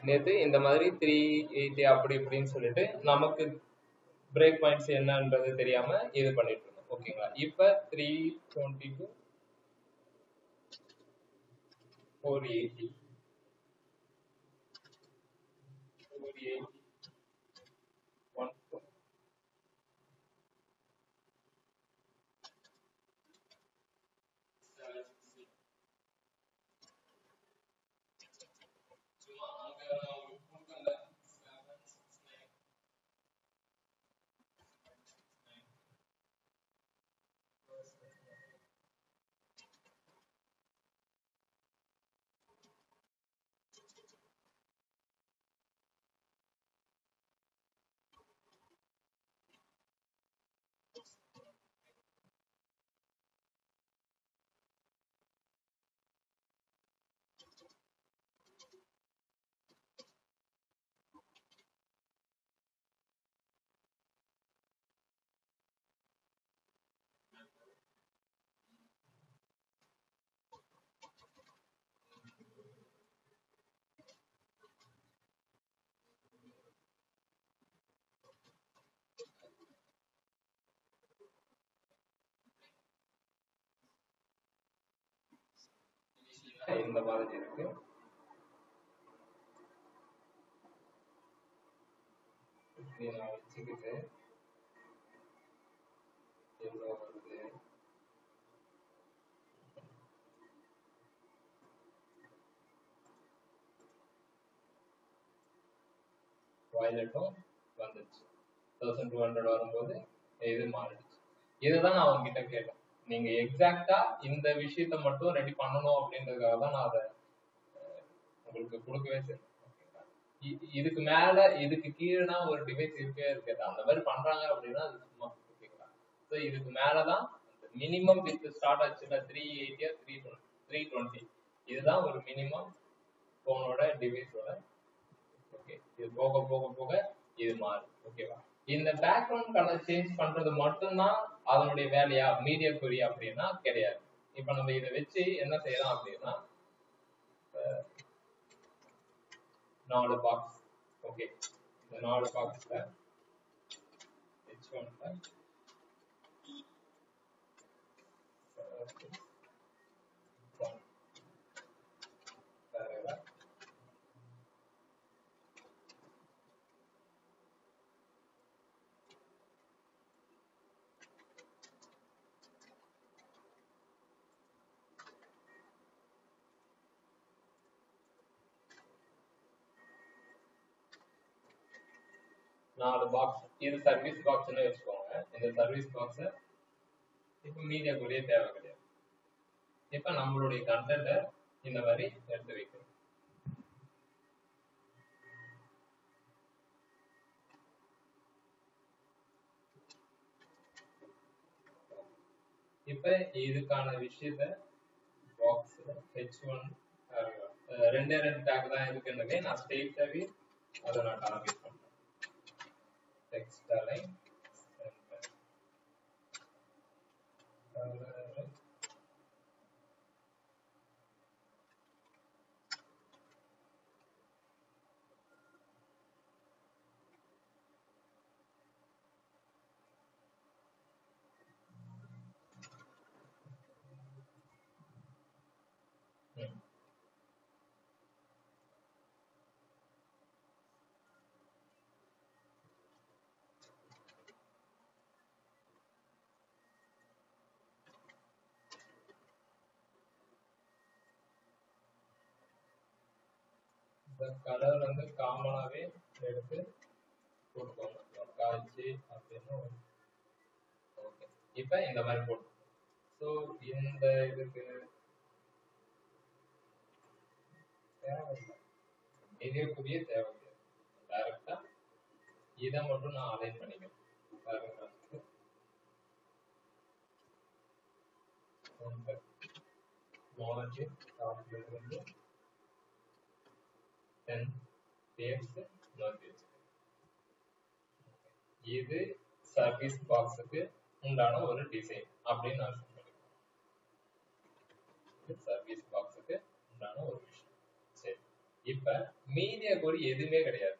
நேற்று இந்த மாதிரி 380 அப்படி இப்படின்னு சொல்லிட்டு நமக்கு பிரேக் பாயிண்ட்ஸ் என்னன்றது தெரியாம இது பண்ணிட்டு இருந்தோம். ஓகேங்களா? இப்ப 322 480 480 1 சும்மா அங்க கொடுக்கல 769 இந்த மாதிரி இருக்கு. இப்படி நான் வச்சுக்கிட்டு எவ்வளோ வருது வாய்லட்டும் வந்துச்சு 1200 வரும்போது இது மாறிடுச்சு. இதுதான் நான் அவங்க கிட்ட கேட்டேன். நீங்க எக்ஸாக்டா இந்த விஷயத்த மட்டும் ரெடி பண்ணணும் அப்படின்றதுக்காக தான் நான் அதை உங்களுக்கு கொடுக்கவே செய்யணும். இதுக்கு மேல இதுக்கு கீழேனா ஒரு டிவைஸ் இருக்கவே இருக்காது. அந்த மாதிரி பண்றாங்க அப்படின்னா அது சும்மா. ஓகேங்களா? ஸோ இதுக்கு மேலதான் மினிமம் வித் ஸ்டார்ட் ஆச்சுல 380 320 இதுதான் ஒரு மினிமம் போனோட டிவைஸோட. ஓகே, இது போக போக போக இது மாறும். ஓகேவா? இந்த பேக்ரவுண்ட் கலர் சேஞ்ச் பண்றது மட்டும்தான் அதனுடைய வேலையா மீடியா கொரி அப்படின்னா கிடையாது. இப்ப நம்ம இதை வச்சு என்ன செய்யலாம் அப்படின்னா 4 பாக்ஸ். ஓகே, இந்த 4 பாக்ஸ்ல H1 4 பாக்ஸ். இது சர்வீஸ் பாக்ஸ்னு வச்சுக்கோங்க. இந்த சர்வீஸ் பாக்ஸ் இப்ப மீடியா கொரிய தேவை கிடையாது. இப்ப நம்மளுடைய கண்டென்ட் இந்த மாதிரி எடுத்து வைக்கணும். இப்ப இதுக்கான விஷயத்த பாக்ஸ் H1 ரெண்டே டேக் தான் இருக்குன்னு நான் ஸ்ட்ரெயிட்டாவே அதை நான் டார்கெட் பண்றேன். டெக்ஸ்ட் அலைன் இந்த கலர் வந்து காமனாவே எடுத்து போட்டுக்கோங்க. காய்ச்சி அப்படின்னு. ஓகே, இப்ப இந்த மாதிரி போட்டு. ஸோ இந்த இதுக்கு தேவையில்லை, மீடியா கொரிய தேவையில்லை. டைரக்டா இதை மட்டும் நான் அலைன் பண்ணிக்கிறேன். இது சர்வீஸ் பாக்ஸுக்கு உண்டான ஒரு டிசைன் அப்படின்னு நான் சொல்றேன். சர்வீஸ் பாக்ஸுக்கு உண்டான ஒரு விஷயம். சரி, இப்ப மீடியா கோரி எதுவுமே கிடையாது,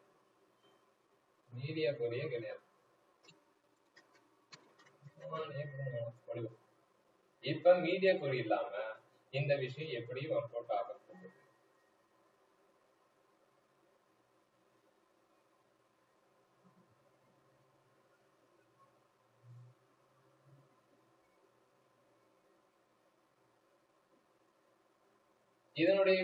மீடியா கோரியே கிடையாது. இப்ப மீடியா கோரி இல்லாம இந்த விஷயம் எப்படி ஒர்க் அவுட் ஆகும்? இதனுடைய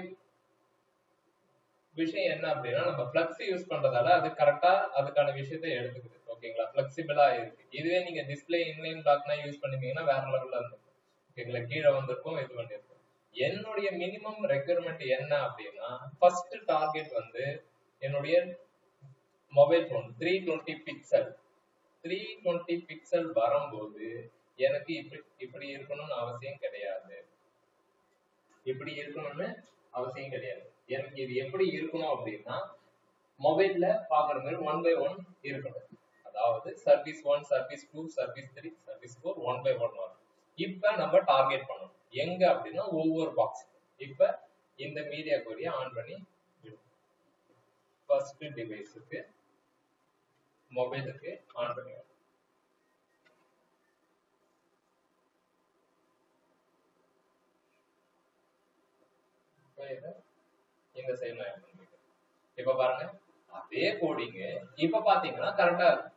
விஷயம் என்ன அப்படின்னா, நம்ம ஃபிளக்ஸ் யூஸ் பண்றதால அது கரெக்டா அதுக்கான விஷயத்தை எடுத்துக்குது. ஓகேங்களா, ஃபிளெக்சிபிளா இருக்கு. இதுவே நீங்க டிஸ்பிளே இன்லைன் பிளாக்னா யூஸ் பண்ணிருந்தீங்கன்னா வேற லெவல்ல இருந்திருக்கும். ஓகேங்களா, கீழே வந்திருக்கும், இது பண்ணிருக்கும். என்னுடைய மினிமம் ரெக்யர்மெண்ட் என்ன அப்படின்னா, ஃபர்ஸ்ட் டார்கெட் வந்து என்னுடைய மொபைல் போன் 320 பிக்சல் 320 பிக்சல் வரும்போது எனக்கு இப்படி இருக்கணும்னு அவசியம் கிடையாது, இப்படி இருக்கணும்னு அவசியம் கிடையாது. எனக்கு இது எப்படி இருக்கணும் அப்படின்னா, மொபைல்ல பாக்குற மாதிரி 1 by 1 இருக்கணும். அதாவது service 1, service 2, service 3, service 4 1 by 1 வரும். இப்ப நம்ம டார்கெட் பண்ணணும் எங்க அப்படின்னா ஒவ்வொரு பாக்ஸ். இப்ப இந்த மீடியா கோரிய ஆன் பண்ணி ஃபர்ஸ்ட் டிவைஸுக்கு மொபைலுக்கு ஆன் பண்ணி இந்த சைடு நான் இப்ப பாருங்க அதே கோடிங் இப்ப பாத்தீங்கன்னா கரெக்டா இருக்கு.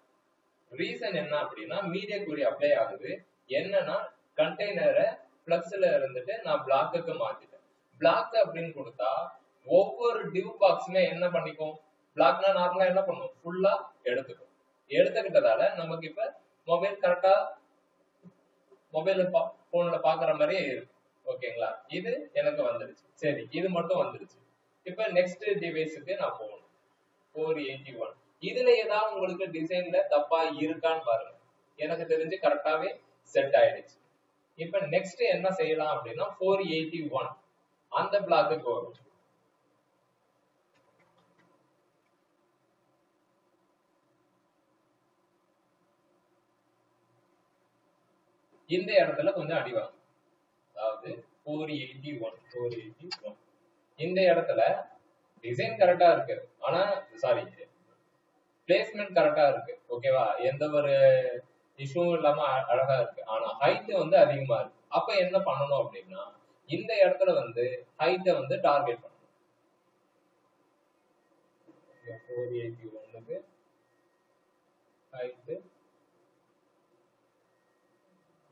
ரீசன் என்ன அப்படின்னா மீடியா கோரி அப்ளை ஆகுது. என்னன்னா கண்டெய்னரை ஃப்ளக்ஸ்ல இருந்துட்டு நான் பிளாக்குக்கு மாத்திட்டேன். பிளாக் அப்படின்னு கொடுத்தா ஒவ்வொரு டிவ் பாக்ஸுமே என்ன பண்ணிக்கும், பிளாக்னா நார்மலா என்ன பண்ணும், ஃபுல்லா எடுத்துக்கும். எடுத்துக்கிட்டதால நமக்கு இப்ப மொபைல் கரெக்டா மொபைல் போன்ல பாக்குற மாதிரியே இருக்கு. ஓகேங்களா, இது எனக்கு வந்துருச்சு. சரி, இது மட்டும் வந்துருச்சு. இப்ப நெக்ஸ்ட் டிவைஸுக்கு நான் போகணும் 481. இதுல ஏதாவது உங்களுக்கு டிசைன்ல தப்பா இருக்கான்னு பாருங்க. எனக்கு தெரிஞ்சு கரெக்டாவே செட் ஆயிடுச்சு. இப்ப நெக்ஸ்ட் என்ன செய்யலாம் அப்படின்னா 481 அந்த பிளாக்குக்கு வரும். இந்த இடத்துல கொஞ்சம் அடிவாங்க. அதாவது 481 இந்த இடத்துல டிசைன் கரெக்டா இருக்கு, ஆனா சாரி பிளேஸ்மெண்ட் கரெக்டா இருக்கு. ஓகேவா, எந்த ஒரு இஷ்யூவும் இல்லாம அழகா இருக்கு. ஆனா ஹைட் வந்து அதிகமா இருக்கு. அப்ப என்ன பண்ணணும் அப்படின்னா இந்த இடத்துல வந்து ஹைட்டை வந்து டார்கெட் பண்ணணும். 481க்கு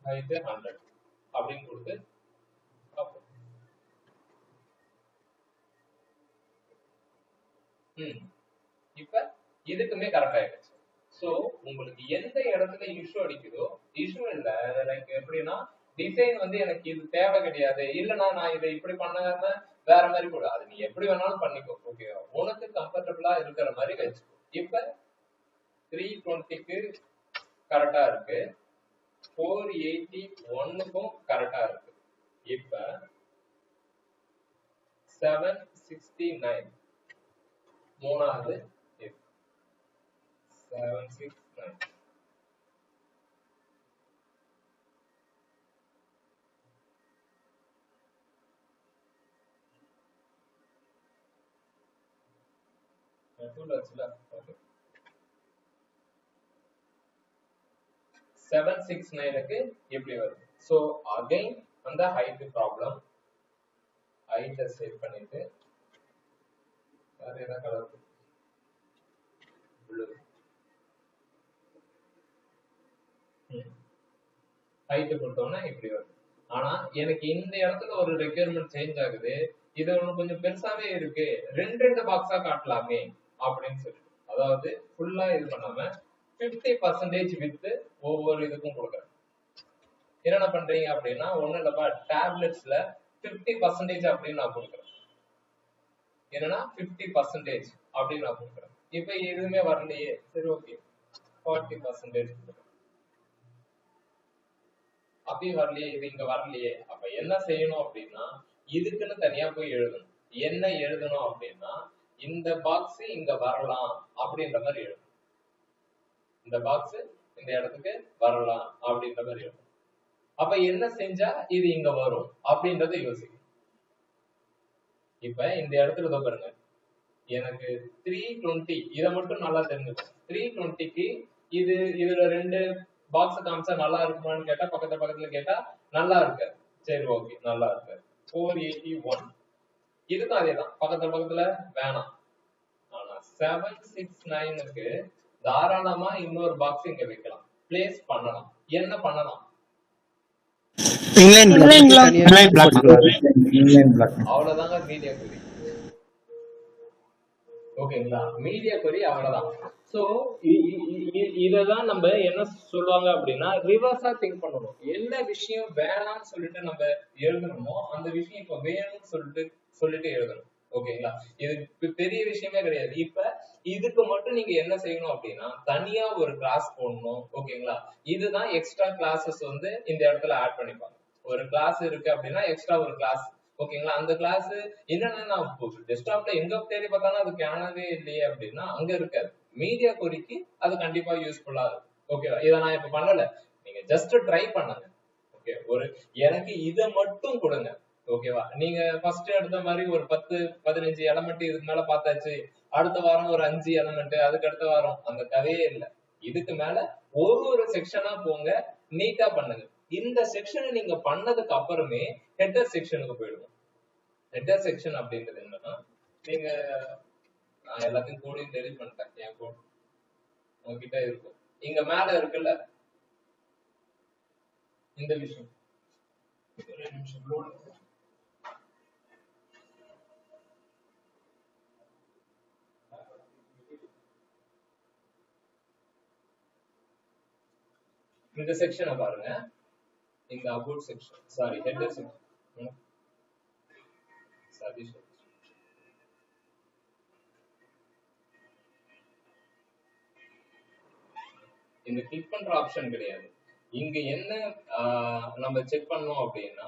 ஹைட் 100 அப்படின்னு கொடுத்து இப்ப இதுக்குமே கரெக்ட் ஆயிடுச்சு. சோ உங்களுக்கு எந்த இடத்துல இஷ்யூ அடிக்குதோ, இஷ்யூ இல்ல லைக் எப்படின்னா டிசைன் வந்து எனக்கு இது தேவை கிடையாது, இல்லைன்னா நான் இதை இப்படி பண்ணாம வேற மாதிரி கூட அது நீ எப்படி வேணாலும் பண்ணிக்கோ. ஓகேவா, உனக்கு கம்ஃபர்டபுளா இருக்கிற மாதிரி வச்சுக்கோ. இப்ப 320க்கு கரெக்டா இருக்கு, 481க்கும் கரெக்டா இருக்கு. இப்ப 769 மூணாவது 769 769க்கு எப்படி வருது? சோ அகைன் அந்த ஹைட் ப்ராப்ளம், ஹைட்டை செட் பண்ணிட்டு வேற என்ன கலர் ப்ளூ ஹைட் கொடுத்தோம்னா இப்படி வருது. ஆனா எனக்கு இந்த இடத்துல ஒரு ரெக்யர்மெண்ட் சேஞ்ச் ஆகுது, இது ஒண்ணு கொஞ்சம் பெருசாவே இருக்கு, ரெண்டு பாக்ஸா காட்டலாமே அப்படின்னு சொல்லி, அதாவது ஃபுல்லா இது பண்ணாம 50% வித் ஒவ்வொரு இதுக்கும் கொடுக்குறேன். என்னென்ன பண்றீங்க அப்படின்னா ஒண்ணு இல்லப்பா, டேப்லெட்ஸ்ல 50% அப்படின்னு நான் கொடுக்குறேன். என்னன்னா 50% அப்படின்னு நான் கொடுக்குறேன். இப்ப எதுவுமே வரலையே, சரி ஓகே 40% அப்பயும் வரலையே, இது இங்க வரலையே. அப்ப என்ன செய்யணும் அப்படின்னா இதுக்குன்னு தனியா போய் எழுதணும். என்ன எழுதணும் அப்படின்னா இந்த பாக்ஸ் இங்க வரலாம் அப்படின்ற மாதிரி எழுதணும். இந்த பாக்ஸ் இந்த இடத்துக்கு வரலாம் அப்படின்ற மாதிரி எழுதணும். அப்ப என்ன செஞ்சா இது இங்க வரும் அப்படின்றத யோசிக்கணும். இப்ப இந்த இடத்துல பாருங்க எனக்கு 320 இதை மட்டும் நல்லா தெரிஞ்சுக்கணும். 320க்கு இதுல ரெண்டு பாக்ஸ் காமிச்சா நல்லா இருக்குமான்னு கேட்டா பக்கத்துல கேட்டா நல்லா இருக்கு. சரி ஓகே நல்லா இருக்கு. 481 இதுக்கும் அதேதான், பக்கத்துல வேணாம். ஆனா 769க்கு தாராளமா இன்னொரு பாக்ஸ் இங்க வைக்கலாம், பிளேஸ் பண்ணலாம். என்ன பண்ணலாம்? அவ்வளவுதாங்க மீடியா குறி. ஓகேங்களா, மீடியா கொரி அவ்வளவுதான். சோ இததான் நம்ம என்ன சொல்லுவாங்க அப்படின்னா ரிவர்ஸா திங்க் பண்ணணும். என்ன விஷயம் வேணாம்னு சொல்லிட்டு நம்ம எழுதணுமோ அந்த விஷயம் இப்ப வேணும்னு சொல்லிட்டு எழுதணும். ஓகேங்களா, இது பெரிய விஷயமே கிடையாது. இப்ப இதுக்கு மட்டும் நீங்க என்ன செய்யணும் அப்படின்னா தனியா ஒரு கிளாஸ் போடணும். ஓகேங்களா, இதுதான் எக்ஸ்ட்ரா கிளாஸஸ் வந்து இந்த இடத்துல ஆட் பண்ணிப்பாங்க. ஒரு கிளாஸ் இருக்கு அப்படின்னா எக்ஸ்ட்ரா ஒரு கிளாஸ். ஓகேங்களா, அந்த கிளாஸ் என்னன்னா நான் டெஸ்க்டாப்ல எங்க தேடி பார்த்தாலும் அது காணவே இல்லையே அப்படின்னா அங்க இருக்காது. மீடியா கொரிக்கு அது கண்டிப்பா யூஸ்ஃபுல்லா இருக்கும். ஓகேவா, இதை நான் இப்ப பண்ணல, நீங்க ஜஸ்ட் ட்ரை பண்ணுங்க. ஓகே, எனக்கு இதை மட்டும் கொடுங்க. ஓகேவா, நீங்க ஃபர்ஸ்ட் எடுத்த மாதிரி ஒரு 10-15 எலமெண்ட் இதுக்கு மேல பார்த்தாச்சு, அடுத்த வாரம் ஒரு 5 எலமெண்ட், அதுக்கு அடுத்த வாரம் அந்த கதையே இல்லை. இதுக்கு மேல ஒரு செக்ஷனா போங்க, நீட்டா பண்ணுங்க. இந்த செக்ஷனை நீங்க பண்ணதுக்கு அப்புறமே ஹெட்டர் செக்ஷனுக்கு போயிடுவோம். ஹெட்டர் செக்ஷன் அப்படின்றது என்னன்னா, நீங்க நான் எல்லாத்தையும் கோடையும் டெலிட் பண்ணிட்டேன். என் கோட் உங்ககிட்ட இருக்கும், இங்க மேல இருக்குல்ல இந்த விஷயம். இந்த செக்ஷனை பாருங்க, இந்த about section, sorry header section. Satish, இந்த கிளிக் பண்ற ஆப்ஷன் கிடையாது. இங்க என்ன நம்ம செக் பண்ணோம் அப்படின்னா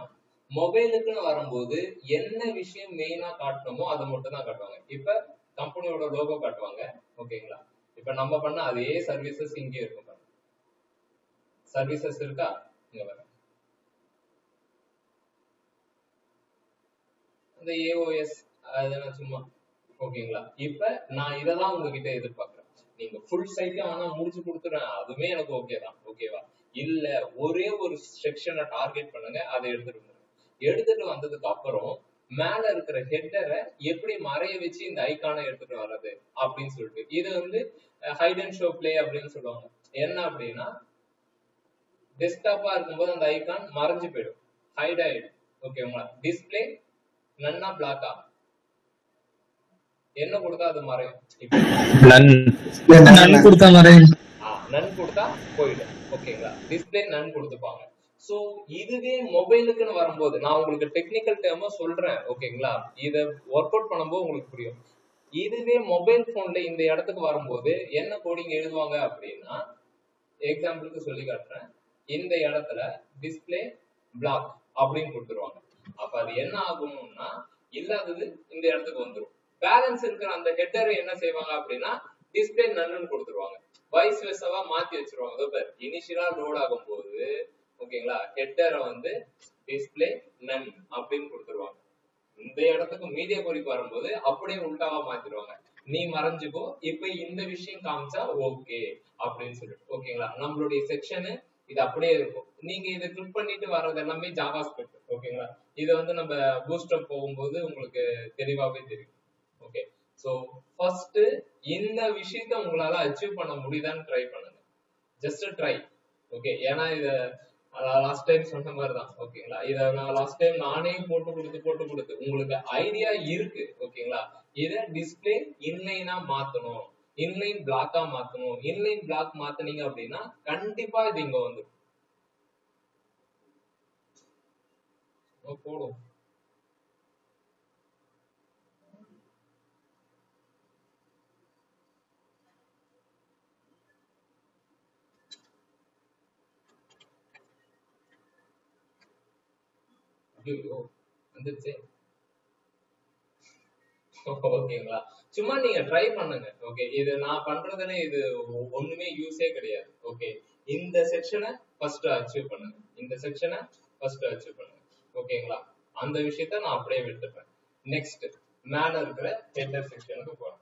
மொபைலுக்குன்னு வரும்போது என்ன விஷயம் மெயினா காட்டணுமோ அதை மட்டும் தான் காட்டுவாங்க. இப்ப கம்பெனியோட லோகோ காட்டுவாங்க. ஓகேங்களா, இப்ப நம்ம பண்ண அதே சர்வீசஸ் இங்கே இருக்கும். சர்வீசஸ் இருக்கா, இங்க வர அந்த ஏஓஎஸ் அதெல்லாம் சும்மா. ஓகேங்களா, இப்ப நான் இதெல்லாம் உங்ககிட்ட எதிர்பார்க்கிறேன். நீங்க ஃபுல் சைட்லயும் ஆனா முடிச்சு கொடுத்துறேன், அதுவுமே எனக்கு ஓகே தான். ஓகேவா, இல்ல ஒரே ஒரு செக்ஷனை டார்கெட் பண்ணுங்க, அதை எடுத்துட்டு வந்ததுக்கு அப்புறம் மேல இருக்கிற ஹெட்டரை எப்படி மறைய வச்சு இந்த ஐக்கானை எடுத்துட்டு வர்றது அப்படின்னு சொல்லிட்டு இது வந்து ஹைட் அண்ட் ஷோ பிளே அப்படின்னு சொல்லுவாங்க. என்ன அப்படின்னா டெஸ்க்டாப்பா இருக்கும்போது அந்த ஐக்கான் மறைஞ்சு போயிடும், ஹைட் ஆயிடும். ஓகேங்களா, டிஸ்பிளே நன்னா பிளாக்கா என்ன கொடுத்தா அது மறையும். நன் கொடுத்தா போயிடும். ஓகேங்களா, டிஸ்பிளே நன் கொடுத்துப்பாங்க. சோ இதுவே மொபைலுக்குன்னு வரும்போது நான் உங்களுக்கு டெக்னிக்கல் டேர்மா சொல்றேன். ஓகேங்களா, இத ஒர்க் அவுட் பண்ணும்போது உங்களுக்கு புரியும். இதுவே மொபைல் போன்ல இந்த இடத்துக்கு வரும்போது என்ன கோடிங் எழுதுவாங்க அப்படின்னா, எக்ஸாம்பிளுக்கு சொல்லி காட்டுறேன். இந்த இடத்துல டிஸ்பிளே பிளாக் அப்படின்னு கொடுத்துருவாங்க. அப்ப அது என்ன ஆகும்னா இல்லாதது இந்த இடத்துக்கு வந்துடும். பேலன்ஸ் இருக்கிற அந்த ஹெட்டரை என்ன செய்வாங்க அப்படின்னா டிஸ்பிளே நன்னு கொடுத்துருவாங்க. வைஸ் வெர்சாவா மாத்தி வச்சிருவாங்க. இனிஷியலா லோட் ஆகும் போது ஓகேங்களா ஹெட்டரை வந்து டிஸ்பிளே நன் அப்படின்னு கொடுத்துருவாங்க. இந்த இடத்துக்கு மீடியா கொரிக்கு வரும்போது அப்படியே உல்டாவா மாத்திடுவாங்க, நீ மறைஞ்சுக்கோ, இப்ப இந்த விஷயம் காமிச்சா ஓகே அப்படின்னு சொல்லிட்டு. ஓகேங்களா, நம்மளுடைய செக்ஷனு இது அப்படியே இருக்கும். நீங்க இதை கிளிக் பண்ணிட்டு வர்றது எல்லாமே ஜாவாஸ்கிரிப்ட். ஓகேங்களா, இதை வந்து நம்ம பூஸ்டப் போகும்போது உங்களுக்கு தெளிவாவே தெரியும். ஓகே, சோ ஃபர்ஸ்ட் இந்த விஷயத்த உங்களால அச்சீவ் பண்ண முடியுதான்னு ட்ரை பண்ணுங்க. Just try. ஓகே, ஏன்னா இத லாஸ்ட் டைம் சொன்ன மாதிரிதான். ஓகேங்களா, இத நான் லாஸ்ட் டைம் நானே போட்டு கொடுத்து உங்களுக்கு ஐடியா இருக்கு. ஓகேங்களா, இத டிஸ்பிளே இன்லைனா மாத்தணும், இன்லைன் பிளாக்கா மாத்தணும். இன்லைன் பிளாக் மாத்தினீங்க அப்படின்னா கண்டிப்பா இது இங்க வந்துடும். போடும் வந்துருச்சு. ஓகேங்களா, சும்மா நீங்க ட்ரை பண்ணுங்க. ஓகே, இது நான் பண்றதுல இது ஒண்ணுமே யூஸே கிடையாது. ஓகே, இந்த செக்ஷனை ஃபர்ஸ்ட் அச்சீவ் பண்ணுங்க, இந்த செக்ஷனை ஃபர்ஸ்ட் அச்சீவ் பண்ணுங்க. ஓகேங்களா, அந்த விஷயத்த நான் அப்படியே விட்டுறேன். நெக்ஸ்ட் மேல இருக்கிற ஹெட்டர் செக்ஷனுக்கு போறேன்.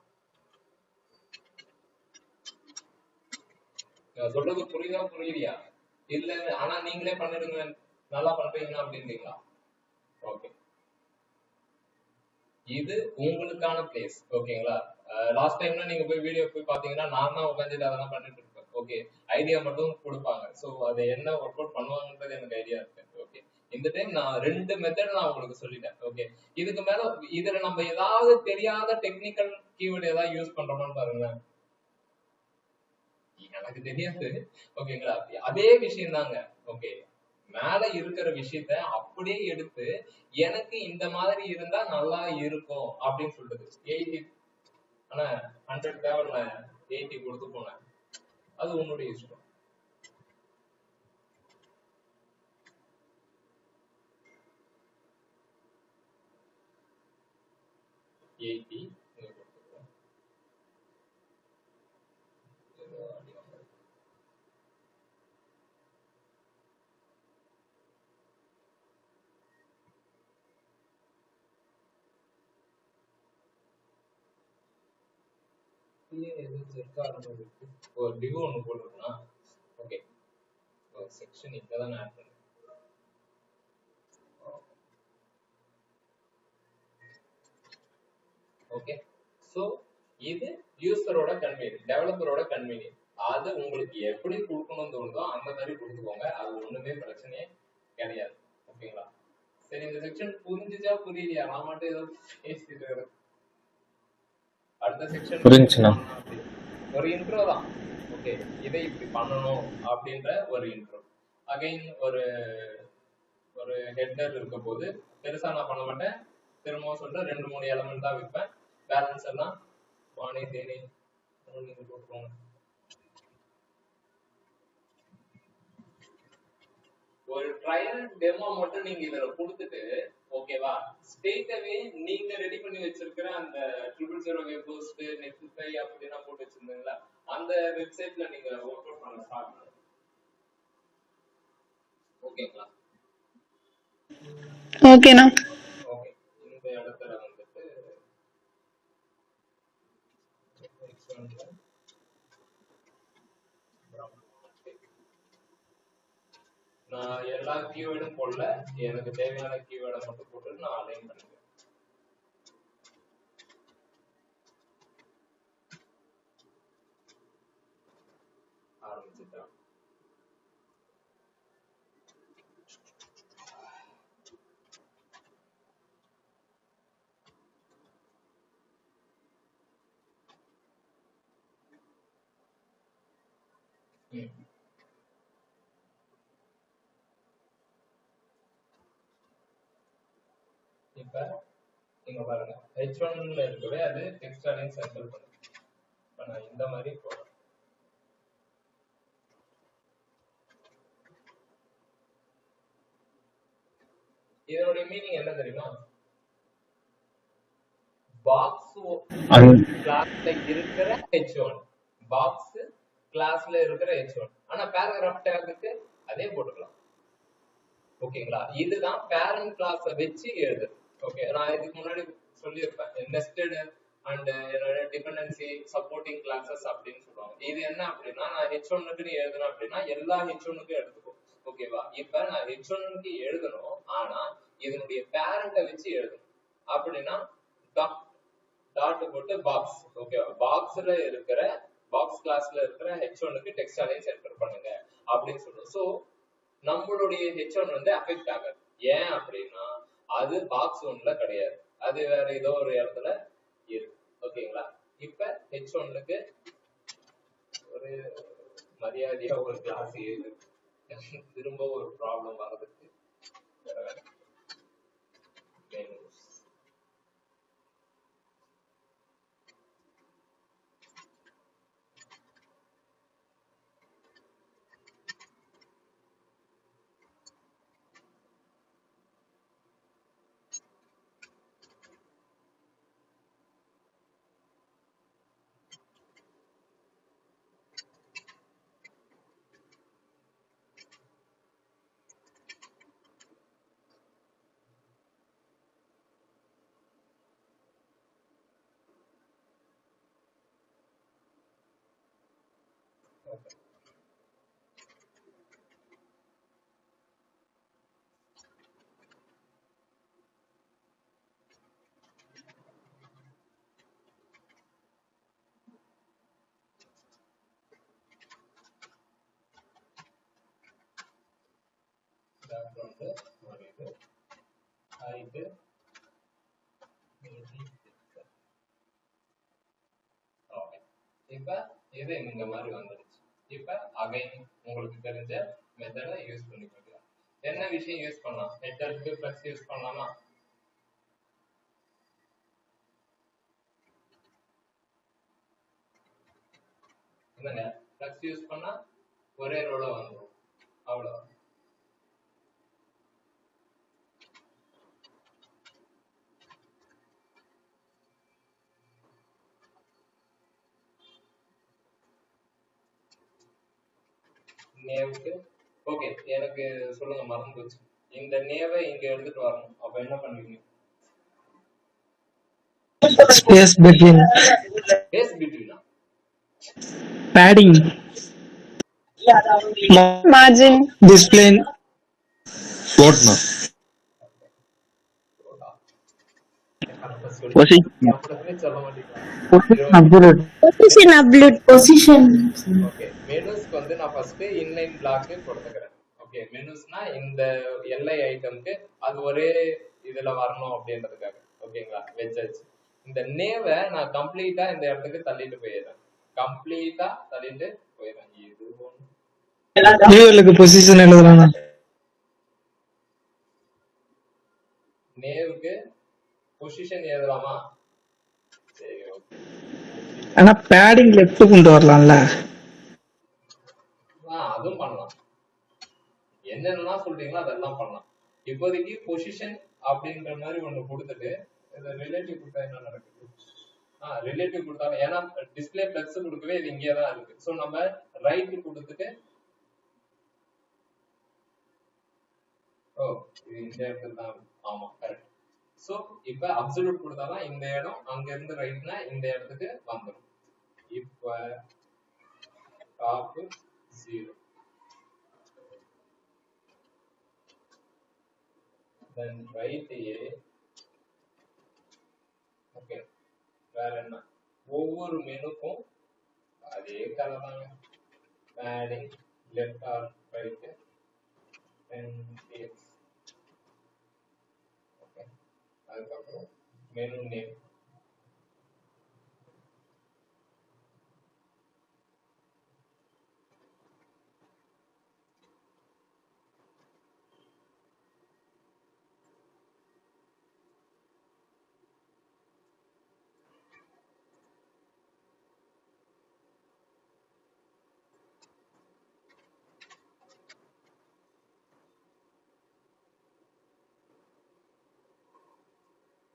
சொல்றது புரியுதா புரியலையா? இல்ல ஆனா நீங்களே பண்ணிடுங்க, நல்லா பண்றீங்களா அப்படின்றீங்களா? ஓகே, இது உங்களுக்கான பிளேஸ். ஓகேங்களா? லாஸ்ட் டைம்ல நீங்க போய் வீடியோ போய் பாத்தீங்கன்னா நான் தான் உட்காந்துட்டு அதெல்லாம் பண்ணிட்டு இருப்பேன். ஓகே, ஐடியா மட்டும் கொடுப்பாங்க. ஸோ அதை என்ன ஒர்க் அவுட் பண்ணுவாங்கன்றது எனக்கு ஐடியா இருக்கு. ஓகே, இந்த டைம் நான் 2 மெத்தட் நான் உங்களுக்கு சொல்லிட்டேன். ஓகே, இதுக்கு மேல இதுல நம்ம ஏதாவது தெரியாத டெக்னிக்கல் கீவேர்டு ஏதாவது யூஸ் பண்றோமான்னு பாருங்க. எனக்கு தெரியாது. ஓகேங்களா? அதே விஷயம் தாங்க. ஓகே, மேல இருக்கிற விஷயத்த அப்படியே எடுத்து எனக்கு இந்த மாதிரி இருந்தா நல்லா இருக்கும் அப்படின்னு சொல்றது. 80 ஆனா 100 தேவையில்ல, 80 கொடுத்து போனேன். அது உன்னுடைய இஷ்டம். ஒரு டிவ் ஒன்று போட்டிருக்கோம். ஓகே, ஒரு செக்ஷன் இப்பதான் ஆட் பண்ணேன். ஓகே, சோ இது யூசரோட கன்வீனியன்ட், டெவலப்பரோட கன்வீனியன்ட். அது உங்களுக்கு எப்படி கொடுக்கணும்னு தோணுதோ அந்த மாதிரி கொடுத்துக்கோங்க. அது ஒண்ணுமே பிரச்சனையே கிடையாது. ஓகேங்களா? சரி, இந்த செக்ஷன் புரிஞ்சுச்சா புரியலையா? நான் மட்டும் ஏதோ பேசிட்டு இருக்கிறேன். அடுத்த செக்ஷன் புரிஞ்சுச்சுனா ஒரு இன்ட்ரோ தான். ஓகே, இதை இப்படி பண்ணணும் அப்படின்ற ஒரு இன்ட்ரோ. அகைன் ஒரு ஒரு ஹெட்டர் இருக்க போது பெருசா நான் பண்ண மாட்டேன். திரும்பவும் சொல்றேன், 2-3 எலமெண்ட் தான் வைப்பேன். பேலன்ஸ் எல்லாம் வாணி தேனி நீங்க போட்டுக்கோங்க. ஒரு ட்ரையல் டெமோ மட்டும் நீங்க இதுல கொடுத்துட்டு, ஓகேவா, ஸ்ட்ரெயிட்டாவே நீங்க ரெடி பண்ணி வச்சிருக்கிற அந்த 000 வெப் போஸ்ட், நெட்ஃபிளை அப்படின்னா போட்டு வச்சிருந்தீங்களா, அந்த வெப்சைட்ல நீங்க ஒர்க் அவுட் பண்ண ஸ்டார்ட் பண்ணுங்க. ஓகேங்களா? ஓகேண்ணா. ஓகே, இந்த இடத்துல வந்துட்டு நான் எல்லா கீவேர்டும் போடல, எனக்கு தேவையான கீவேர்டை மட்டும் போட்டு நான் அலைன் பண்ணிக்கிறேன். ஆரம்பிச்சுட்டேன். இப்ப நீங்க பாருங்க, H1ல இருக்கவே அது டெக்ஸ்ட் அலைன் சென்டர் பண்ணுங்க. இப்ப நான் இந்த மாதிரி போறேன். இதனுடைய மீனிங் என்ன தெரியுமா? பாக்ஸ் கிளாஸ்ல இருக்கிற H1, பாக்ஸ் கிளாஸ்ல இருக்கிற H1. ஆனா பேராகிராஃப் டேகுக்கு அதே போட்டுக்கலாம். ஓகேங்களா? இதுதான் பேரண்ட் கிளாஸை வச்சு எழுதுறது. ஓகே, நான் இதுக்கு முன்னாடி சொல்லியிருப்பேன், nested and dependency supporting classes அப்படின்னு சொல்லுவாங்க. இது என்ன அப்படின்னா, நான் H1க்கு எழுதணும் அப்படின்னா எல்லா H1க்கும் எடுத்துக்கும். ஓகேவா? இப்ப நான் H1க்கு எழுதணும், ஆனா இதனுடைய பேரண்ட்டை வச்சு எழுதணும் அப்படின்னா டாட் போட்டு பாக்ஸ். ஓகேவா? பாக்ஸ்ல இருக்கிற பாக்ஸ் கிளாஸ்ல இருக்கிற H1க்கு டெக்ஸ்ட் அலைன் சென்டர் பண்ணுங்க அப்படின்னு சொல்றோம். சோ நம்மளுடைய H1 வந்து அஃபெக்ட் ஆகாது. ஏன் அப்படின்னா அது பாக்ஸ் 1ல கிடையாது, அது வேற ஏதோ ஒரு இடத்துல இருக்கு. ஓகேங்களா? இப்ப H1க்கு ஒரு மரியாதையா ஒரு கிளாஸ் எழுது. திரும்ப ஒரு ப்ராப்ளம் வர்றதுக்கு இப்ப இது இந்த மாதிரி வந்துருச்சு. இப்ப அகைன் உங்களுக்கு தெரிஞ்ச மெத்தடை யூஸ் பண்ணிக்கோங்க. என்ன விஷயம் யூஸ் பண்ணலாம்? ஹெட்டருக்கு பிளஸ் யூஸ் பண்ணலாமா? என்னங்க பிளஸ் யூஸ் பண்ணா ஒரே ரோல வந்துடும், அவ்வளவு. நேவுக்கு ஓகே, எனக்கு சொல்லுங்க, மறந்து போச்சு. இந்த நேவை இங்க எடுத்துட்டு வரணும். அப்ப என்ன பண்ணுவீங்க? Space between. Space between. Padding. Margin. Display. Float na. Position upload. Position. Okay. மெனுஸ்க்கு வந்து நான் ஃபர்ஸ்ட் இன்லைன் பிளாக் கொடுத்துக்கிறேன். ஓகே, மெனுஸ்னா இந்த எல்ஐ ஐட்டம்க்கு அது ஒரே இதுல வரணும் அப்படின்றதுக்காக. ஓகேங்களா, வெச்சாச்சு. இந்த நேவை நான் கம்ப்ளீட்டா இந்த இடத்துக்கு தள்ளிட்டு போயிடுறேன். கம்ப்ளீட்டா தள்ளிட்டு போயிடுறேன். இது நேவுக்கு பொசிஷன் எழுதலாம். நேவுக்கு பொசிஷன் எழுதலாமா? சரி, ஓகே. ஆனா பேடிங் லெஃப்ட் கொண்டு வரலாம்ல. அதுவும் பண்ணலாம். என்னென்னலாம் சொல்றீங்களோ அதெல்லாம் பண்ணலாம். இப்போதைக்கு பொசிஷன் அப்படின்ற மாதிரி ஒண்ணு கொடுத்துட்டு இந்த ரிலேட்டிவ் கொடுத்தா என்ன நடக்குது? ரிலேட்டிவ் கொடுத்தாலும், ஏன்னா டிஸ்பிளே பிளஸ் கொடுக்கவே இது இங்கே தான் இருக்கு. ஸோ நம்ம ரைட் கொடுத்துட்டு இது இந்த இடத்துல தான். ஆமா, கரெக்ட். ஸோ இப்ப அப்சல்யூட் கொடுத்தாதான் இந்த இடம் அங்க இருந்து ரைட்னா இந்த இடத்துக்கு வந்துடும். இப்ப top 0, then right A. Okay, வேற என்ன? ஒவ்வொரு மெனுக்கும் அதே கலர் தாங்க. Padding left or right and okay, அதுக்கப்புறம் menu name.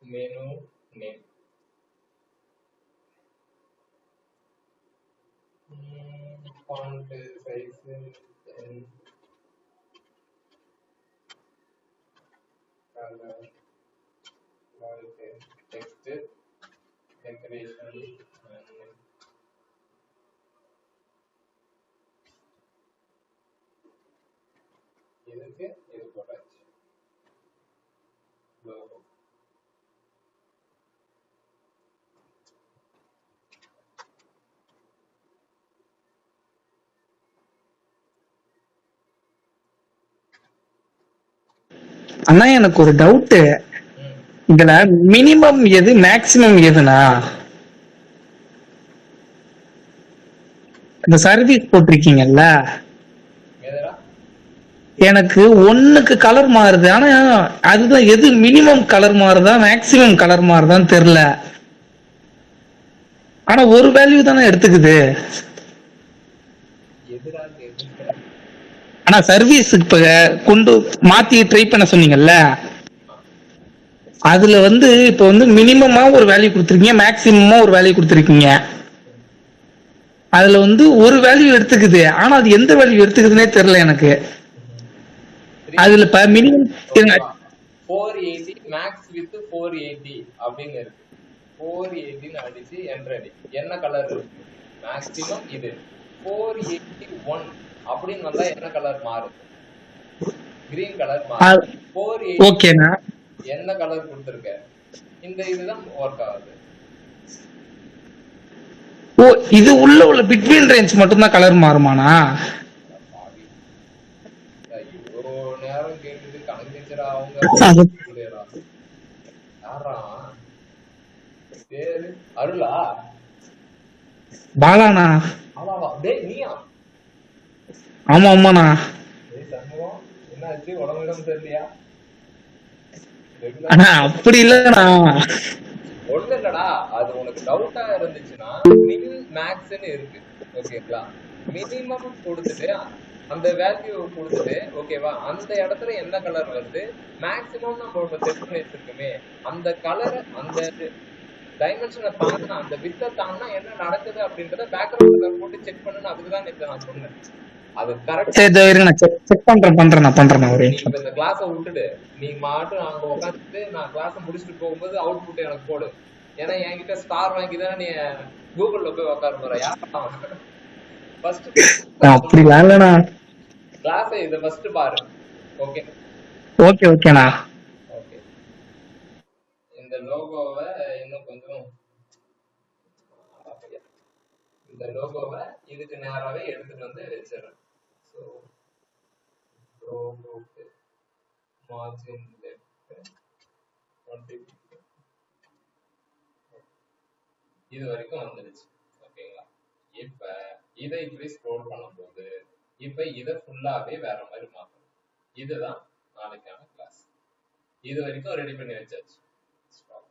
Menu name. font size color text decoration இதுக்கு இது போட்டாச்சு. logo. அண்ணா எனக்கு ஒரு டவுட், இதுல மினிமம் எது மேக்ஸிமம் எதுனா? இந்த சர்வீஸ் போட்டிருக்கீங்கல்ல, எனக்கு ஒண்ணுக்கு கலர் மாறுது. ஆனா அதுதான் எது மினிமம் கலர் மாறுதா மேக்ஸிமம் கலர் மாறுதான்னு தெரியல. ஆனா ஒரு வேல்யூ தானே எடுத்துக்குது. ஆனா சர்வீஸ் இப்ப கொண்டு மாத்தி ட்ரை பண்ண சொன்னீங்கல்ல, அதுல வந்து இப்ப வந்து மினிமமா ஒரு வேல்யூ கொடுத்துருக்கீங்க, மேக்ஸிமமா ஒரு வேல்யூ கொடுத்துருக்கீங்க. அதுல வந்து ஒரு வேல்யூ எடுத்துக்குது. ஆனா அது எந்த வேல்யூ எடுத்துக்குதுன்னே தெரியல எனக்கு. அதுல இப்ப மினிமம் 480 மேக்ஸ் வித் 480 அப்படின்னு இருக்கு. 480 அடிச்சு என்டர் அடி. என்ன கலர் இருக்கு? மேக்ஸிமம் இது. 481 அப்படின்னு வந்தா என்ன கலர் மாறுது? கிரீன் கலர் மாறுது. 480 ஓகேண்ணா. என்ன கலர் கொடுத்துருக்க? இந்த இதுதான் ஒர்க் ஆகுது. ஓ, இது உள்ள பிட்வீன் ரேஞ்ச் மட்டும் தான் கலர் மாறுமாண்ணா? இவ்வளோ நேரம் கேக்குது கணக்கு டீச்சரா அவங்க யாரா பேரு? அருளா? பாலாண்ணா. ஆமாவா? டேய் நீயா? ஆமா ஆமாண்ணா. டேய் சண்முகம், என்னாச்சு? உடம்பு தெரியலையா? அண்ணா அப்படி இல்லண்ணா. ஒண்ணு இல்லடா, அது உனக்கு டவுட்டா இருந்துச்சுன்னா மின் மேக்ஸ்ன்னு இருக்கு, ஓகேங்களா? மினிமம் கொடுத்துட்டு அந்த வேல்யூ கொடுத்துட்டு, ஓகேவா, அந்த இடத்துல என்ன கலர் வருது, மேக்ஸிமம் நம்ம செட் பண்ணி வச்சிருக்கோமே அந்த கலர், அந்த டைமென்ஷனை தாண்டினா, அந்த வித்தை தாண்டினா என்ன நடக்குது அப்படின்றத பேக்ரவுண்ட் கலர் போட்டு செக் பண்ணுன்னு அதுக்குதான் நேத்து நான் சொன்னேன். அது கரெக்ட். சரி இருங்க, செக் பண்றேன் ஒரு நீ இந்த கிளாஸை விட்டுடு, நீ மாட்டும் அங்க உட்காந்துட்டு நான் கிளாஸை முடிச்சுட்டு போகும்போது அவுட்புட் எனக்கு போடு. ஏன்னா என்கிட்ட ஸ்டார் வாங்கிதான் நீ கூகுள்ல போய் உட்கார போற. யாரும் ஃபர்ஸ்ட் அப்படிலாம் இல்லண்ணா. கிளாஸை இதை ஃபர்ஸ்ட் பாரு. ஓகே ஓகேண்ணா. ஓகே, இந்த லோகோவை இன்னும் கொஞ்சம், இந்த லோகோவை இதுக்கு நேராவே எடுத்துட்டு வந்து வச்சிடறேன். ஸோ லோகோக்கு மார்ஜின் லெஃப்ட் 20 இது வரைக்கும் வந்துருச்சு, ஓகேங்களா? இப்ப இதை இப்படி ஸ்க்ரோல் பண்ணும்போது இப்ப இதை ஃபுல்லாவே வேற மாதிரி மாத்தணும். இதுதான் நாளைக்கான கிளாஸ். இது வரைக்கும் ரெடி பண்ணி வச்சாச்சு. ஸ்டாப்.